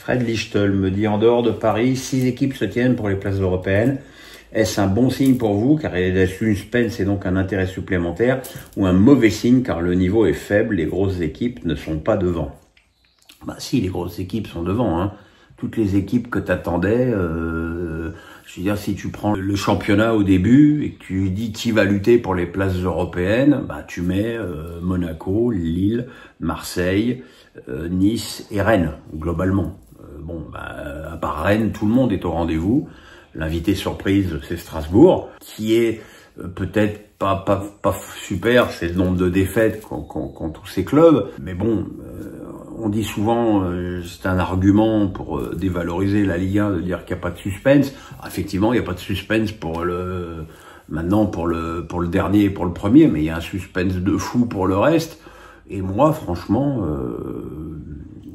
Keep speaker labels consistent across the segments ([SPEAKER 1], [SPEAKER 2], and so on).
[SPEAKER 1] Fred Lichtel me dit, en dehors de Paris, 6 équipes se tiennent pour les places européennes. Est-ce un bon signe pour vous, car il y a du suspense et donc un intérêt supplémentaire, ou un mauvais signe, car le niveau est faible, les grosses équipes ne sont pas devant? Bah si, les grosses équipes sont devant, hein. Toutes les équipes que t'attendais, je veux dire, si tu prends le championnat au début et que tu dis qui va lutter pour les places européennes, bah tu mets Monaco, Lille, Marseille, Nice et Rennes, globalement. Bon, bah, à part Rennes, tout le monde est au rendez-vous. L'invité surprise, c'est Strasbourg, qui est peut-être pas super, c'est le nombre de défaites qu'ont tous ces clubs. Mais bon, on dit souvent, c'est un argument pour dévaloriser la Ligue 1 de dire qu'il n'y a pas de suspense. Alors, effectivement, il n'y a pas de suspense maintenant pour le dernier et pour le premier, mais il y a un suspense de fou pour le reste. Et moi, franchement,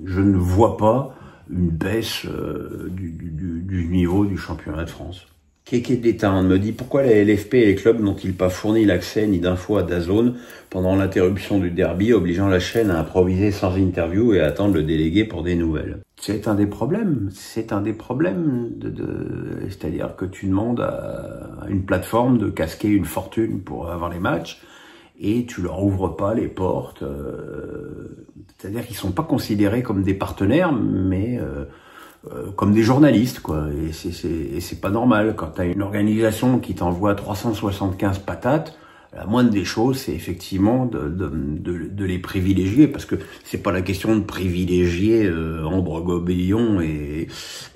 [SPEAKER 1] je ne vois pas une baisse du niveau du championnat de France. Kéké d'Étain me dit, pourquoi la LFP et les clubs n'ont-ils pas fourni l'accès ni d'infos à DAZN pendant l'interruption du derby, obligeant la chaîne à improviser sans interview et à attendre le délégué pour des nouvelles? C'est un des problèmes. C'est un des problèmes c'est-à-dire que tu demandes à une plateforme de casquer une fortune pour avoir les matchs et tu leur ouvres pas les portes. C'est-à-dire qu'ils sont pas considérés comme des partenaires, mais comme des journalistes, quoi. Et c'est pas normal. Quand t'as une organisation qui t'envoie 375 patates, la moindre des choses, c'est effectivement de les privilégier, parce que c'est pas la question de privilégier Ambre Gobillon et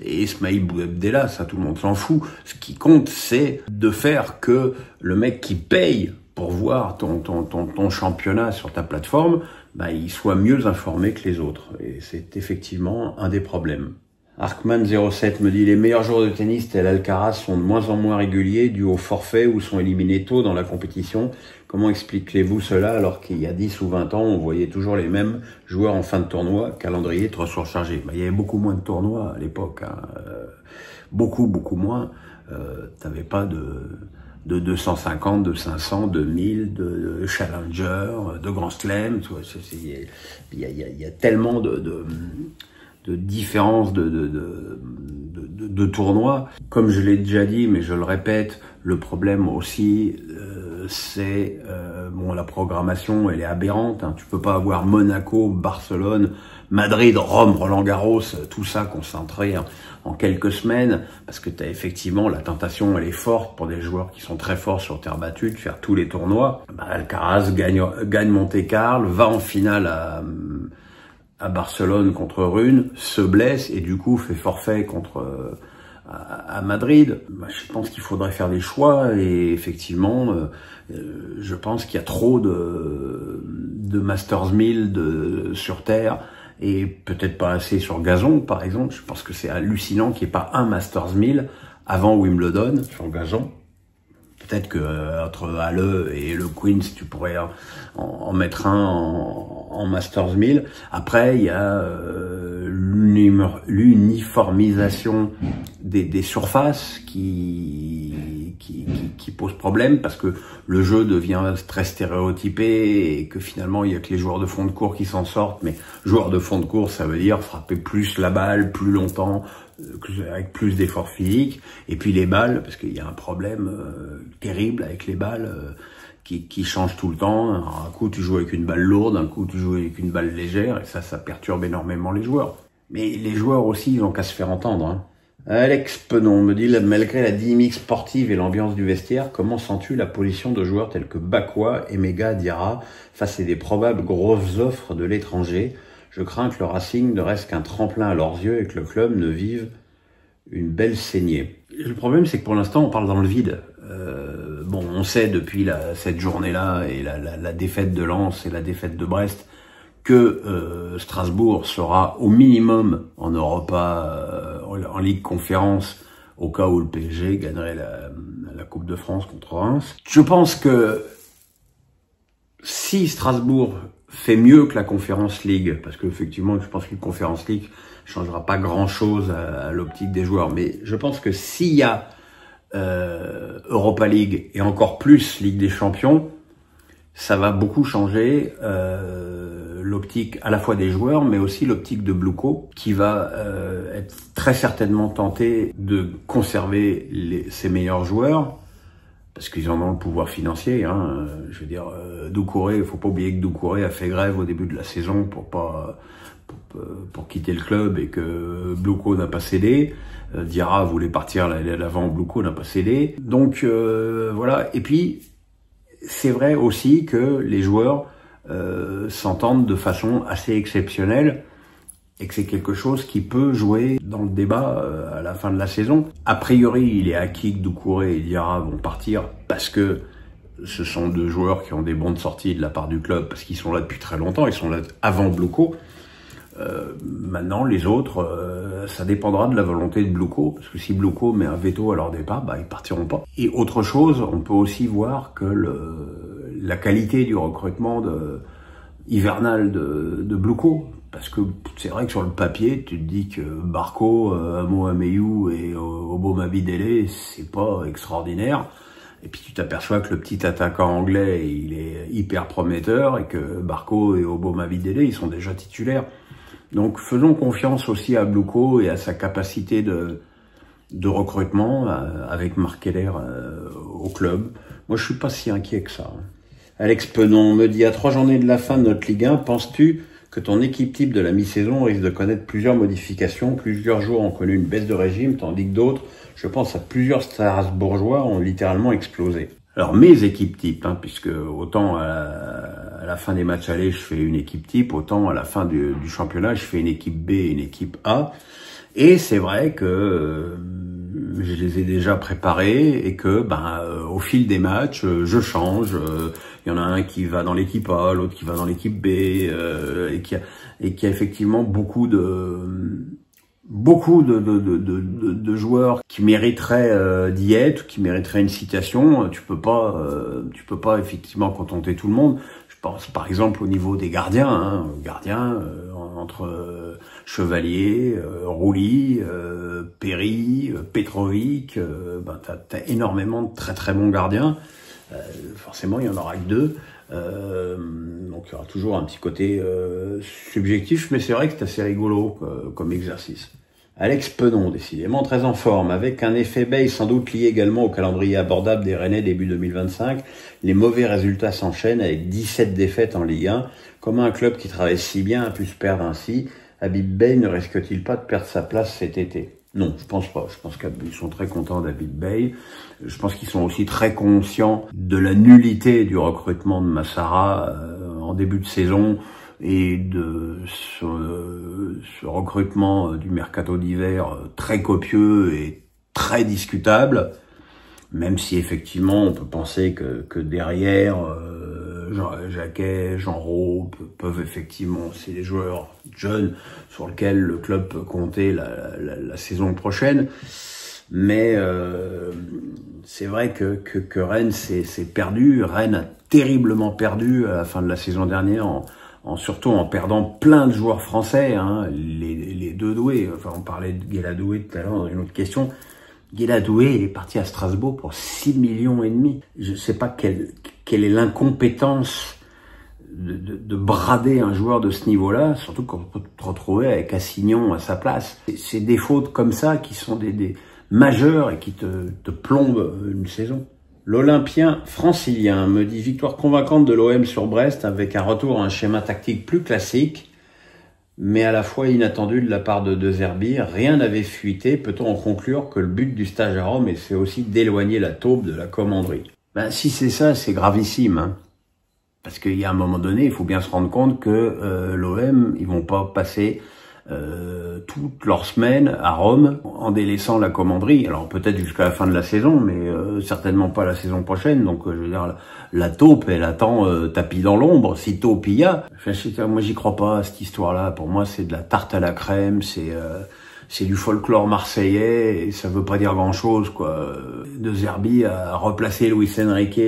[SPEAKER 1] Ismaïl Boubdella, ça tout le monde s'en fout. Ce qui compte, c'est de faire que le mec qui paye pour voir ton championnat sur ta plateforme, bah, il soit mieux informé que les autres. Et c'est effectivement un des problèmes. Arkman07 me dit, les meilleurs joueurs de tennis tels Alcaraz sont de moins en moins réguliers dû au forfait ou sont éliminés tôt dans la compétition. Comment expliquez-vous cela alors qu'il y a 10 ou 20 ans, on voyait toujours les mêmes joueurs en fin de tournoi, calendrier trop surchargé? Bah, il y avait beaucoup moins de tournois à l'époque, hein. Beaucoup moins. T'avais pas de 250, de 500, de 1000, de Challenger, de Grand Slam. Il y a tellement de différences de tournois. Comme je l'ai déjà dit, mais je le répète, le problème aussi, c'est bon, la programmation, elle est aberrante, hein. Tu peux pas avoir Monaco, Barcelone, Madrid, Rome, Roland-Garros, tout ça concentré en quelques semaines, parce que t'as effectivement la tentation, elle est forte pour des joueurs qui sont très forts sur terre battue de faire tous les tournois. Bah, Alcaraz gagne Monte-Carlo, va en finale à Barcelone contre Rune, se blesse et du coup fait forfait à Madrid. Bah, je pense qu'il faudrait faire des choix et effectivement, je pense qu'il y a trop de Masters 1000 sur terre et peut-être pas assez sur gazon, par exemple. Je pense que c'est hallucinant qu'il n'y ait pas un Masters 1000 avant Wimbledon sur gazon. Peut-être que entre Halle et le Queens, tu pourrais en mettre un en Masters 1000. Après, il y a l'uniformisation des surfaces qui pose problème, parce que le jeu devient très stéréotypé et que finalement, il y a que les joueurs de fond de cours qui s'en sortent. Mais joueurs de fond de cours, ça veut dire frapper plus la balle, plus longtemps, avec plus d'efforts physiques. Et puis les balles, parce qu'il y a un problème terrible avec les balles qui changent tout le temps. Alors, un coup tu joues avec une balle lourde, un coup tu joues avec une balle légère, et ça perturbe énormément les joueurs. Mais les joueurs aussi, ils ont qu'à se faire entendre, hein. Alex Penon me dit, malgré la dynamique sportive et l'ambiance du vestiaire, comment sens-tu la position de joueurs tels que Bakwa, Emega, Diarra face à des probables grosses offres de l'étranger? Je crains que le Racing ne reste qu'un tremplin à leurs yeux et que le club ne vive une belle saignée. Le problème, c'est que pour l'instant, on parle dans le vide. Bon, on sait depuis cette journée-là et la défaite de Lens et la défaite de Brest que Strasbourg sera au minimum en Europa, en Ligue Conférence, au cas où le PSG gagnerait la Coupe de France contre Reims. Je pense que si Strasbourg fait mieux que la Conference League, parce que effectivement, je pense que la Conference League changera pas grand-chose à l'optique des joueurs, mais je pense que s'il y a Europa League et encore plus Ligue des Champions, ça va beaucoup changer l'optique à la fois des joueurs, mais aussi l'optique de Bluco, qui va être très certainement tenté de conserver ses meilleurs joueurs, parce qu'ils en ont le pouvoir financier. Hein. Je veux dire, Doucouré, il faut pas oublier que Doucouré a fait grève au début de la saison pour quitter le club et que Bluco n'a pas cédé. Diarra voulait partir l'année d'avant, Bluco n'a pas cédé. Donc voilà. Et puis c'est vrai aussi que les joueurs s'entendent de façon assez exceptionnelle et que c'est quelque chose qui peut jouer dans le débat à la fin de la saison. A priori, il est acquis que Doucouré et Diarra vont partir parce que ce sont deux joueurs qui ont des bons de sortie de la part du club, parce qu'ils sont là depuis très longtemps, ils sont là avant Bluco. Maintenant, les autres, ça dépendra de la volonté de Bluco, parce que si Bluco met un veto à leur départ, ils partiront pas. Et autre chose, on peut aussi voir que la qualité du recrutement hivernal de Bluco, parce que c'est vrai que sur le papier, tu te dis que Barco, Amo Ameyou et Obo Mabidele, c'est pas extraordinaire. Et puis tu t'aperçois que le petit attaquant anglais, il est hyper prometteur et que Barco et Obo Mabidele, ils sont déjà titulaires. Donc faisons confiance aussi à Bluco et à sa capacité de recrutement avec Marc Keller au club. Moi je suis pas si inquiet que ça. Alex Penon me dit, à 3 journées de la fin de notre Ligue 1, penses-tu que ton équipe type de la mi-saison risque de connaître plusieurs modifications? Plusieurs joueurs ont connu une baisse de régime, tandis que d'autres, je pense à plusieurs Strasbourgeois, ont littéralement explosé. Alors mes équipes types, puisque autant à la fin des matchs allés, je fais une équipe type, autant à la fin du championnat, je fais une équipe B et une équipe A. Et c'est vrai que je les ai déjà préparés et que au fil des matchs, je change. Il y en a un qui va dans l'équipe A, l'autre qui va dans l'équipe B, et qui a effectivement beaucoup de joueurs qui mériteraient d'y être, qui mériteraient une citation. Tu peux pas effectivement contenter tout le monde. Je pense par exemple au niveau des gardiens, entre Chevalier, Rouly, Perry, Petrovic, t'as énormément de très très bons gardiens. Forcément, il y en aura que 2. Donc il y aura toujours un petit côté subjectif, mais c'est vrai que c'est assez rigolo comme exercice. Alex Penon, décidément très en forme, avec un effet bail sans doute lié également au calendrier abordable des Rennais début 2025. Les mauvais résultats s'enchaînent avec 17 défaites en Ligue 1. Comment un club qui travaille si bien a pu se perdre ainsi? Habib Beye ne risque-t-il pas de perdre sa place cet été? Non, je pense pas. Je pense qu'ils sont très contents d'Habib Beye. Je pense qu'ils sont aussi très conscients de la nullité du recrutement de Massara en début de saison et de ce recrutement du mercato d'hiver très copieux et très discutable, même si effectivement on peut penser que derrière Jacquet, Jean Rau peuvent effectivement, c'est des joueurs jeunes sur lesquels le club peut compter la saison prochaine. Mais c'est vrai que Rennes s'est perdu. Rennes a terriblement perdu à la fin de la saison dernière, surtout en perdant plein de joueurs français, les deux doués. Enfin, on parlait de Guéladoué tout à l'heure dans une autre question. Guéladoué, il est parti à Strasbourg pour 6,5 millions. Je sais pas quelle est l'incompétence de brader un joueur de ce niveau-là, surtout quand on peut te retrouver avec Assignon à sa place. C'est des fautes comme ça qui sont des majeures et qui te plombent une saison. L'Olympien francilien me dit, victoire convaincante de l'OM sur Brest avec un retour à un schéma tactique plus classique, mais à la fois inattendu de la part de De Zerbi. Rien n'avait fuité. Peut-on en conclure que le but du stage à Rome, c'est aussi d'éloigner la taupe de la commanderie? Si c'est ça, c'est gravissime. Parce qu'il y a un moment donné, il faut bien se rendre compte que l'OM, ils vont pas passer toute leur semaine à Rome en délaissant la commanderie. Alors peut-être jusqu'à la fin de la saison, mais certainement pas la saison prochaine. Donc je veux dire, la taupe, elle attend tapis dans l'ombre, si taupe il y a. Moi j'y crois pas à cette histoire-là. Pour moi c'est de la tarte à la crème, c'est du folklore marseillais et ça veut pas dire grand-chose, quoi. De Zerbi a replacé Luis Enrique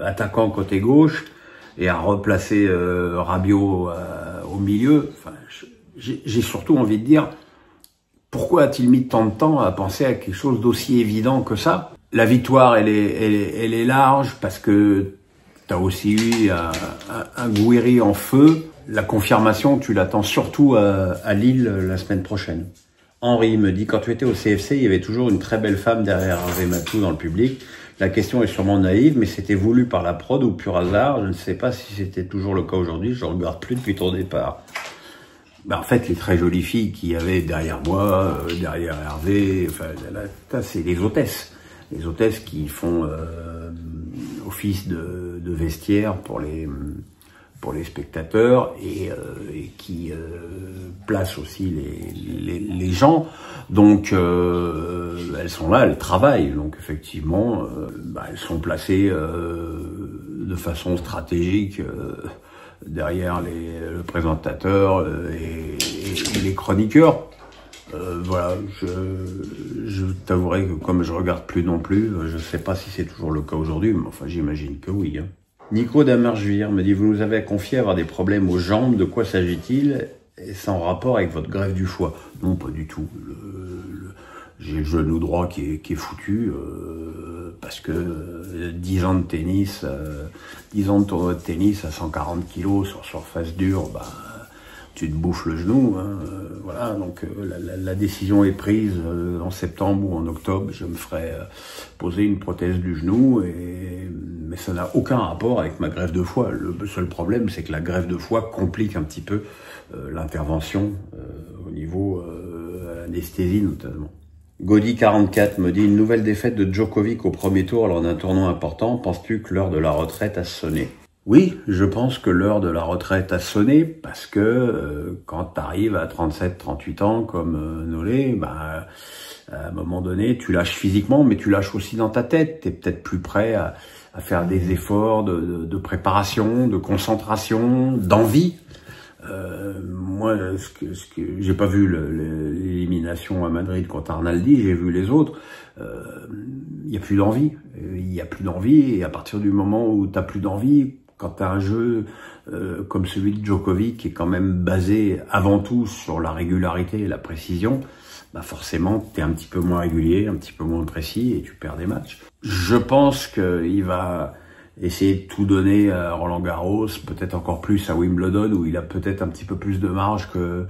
[SPEAKER 1] attaquant côté gauche et a replacé Rabiot au milieu. Enfin, j'ai surtout envie de dire, pourquoi a-t-il mis tant de temps à penser à quelque chose d'aussi évident que ça? La victoire, elle est large parce que T'as aussi eu un Gouiri en feu. La confirmation, tu l'attends surtout à Lille la semaine prochaine. Henri me dit, quand tu étais au CFC, il y avait toujours une très belle femme derrière Hervé Matou dans le public. La question est sûrement naïve, mais c'était voulu par la prod ou pur hasard. Je ne sais pas si c'était toujours le cas aujourd'hui. Je ne regarde plus depuis ton départ. Ben, en fait, les très jolies filles qu'il y avait derrière moi, derrière Hervé, enfin, là, c'est les hôtesses. Les hôtesses qui font office de vestiaire pour les spectateurs et qui placent aussi les gens. Donc elles sont là, elles travaillent. Donc effectivement, elles sont placées de façon stratégique derrière le présentateur et les chroniqueurs. Voilà, je t'avouerai que comme je regarde plus non plus, je sais pas si c'est toujours le cas aujourd'hui, mais enfin j'imagine que oui. Hein. Nico d'Amarjevire me dit, vous nous avez confié avoir des problèmes aux jambes, de quoi s'agit-il? Et c'est en rapport avec votre greffe du foie? Non, pas du tout. J'ai le genou droit qui est foutu, parce que 10 ans de tennis, 10 ans de tournoi de tennis à 140 kilos sur surface dure, tu te bouffes le genou, hein, voilà. Donc la décision est prise en septembre ou en octobre. Je me ferai poser une prothèse du genou, mais ça n'a aucun rapport avec ma greffe de foie. Le seul problème, c'est que la greffe de foie complique un petit peu l'intervention au niveau anesthésie notamment. Gaudi 44 me dit, une nouvelle défaite de Djokovic au premier tour lors d'un tournoi important. Penses-tu que l'heure de la retraite a sonné? Oui, je pense que l'heure de la retraite a sonné parce que quand tu arrives à 37-38 ans comme Nolé, à un moment donné, tu lâches physiquement, mais tu lâches aussi dans ta tête. Tu es peut-être plus prêt à faire des efforts de préparation, de concentration, d'envie. Moi, j'ai pas vu l'élimination à Madrid contre Arnaldi, j'ai vu les autres. Il y a plus d'envie. Il y a plus d'envie, et à partir du moment où t'as plus d'envie, quand tu as un jeu comme celui de Djokovic, qui est quand même basé avant tout sur la régularité et la précision, forcément, tu es un petit peu moins régulier, un petit peu moins précis, et tu perds des matchs. Je pense qu'il va essayer de tout donner à Roland-Garros, peut-être encore plus à Wimbledon, où il a peut-être un petit peu plus de marge que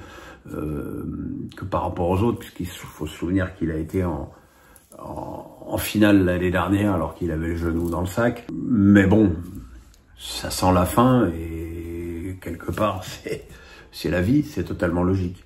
[SPEAKER 1] par rapport aux autres, puisqu'il faut se souvenir qu'il a été en finale l'année dernière, alors qu'il avait le genou dans le sac. Mais bon, ça sent la fin, et quelque part, c'est la vie, c'est totalement logique.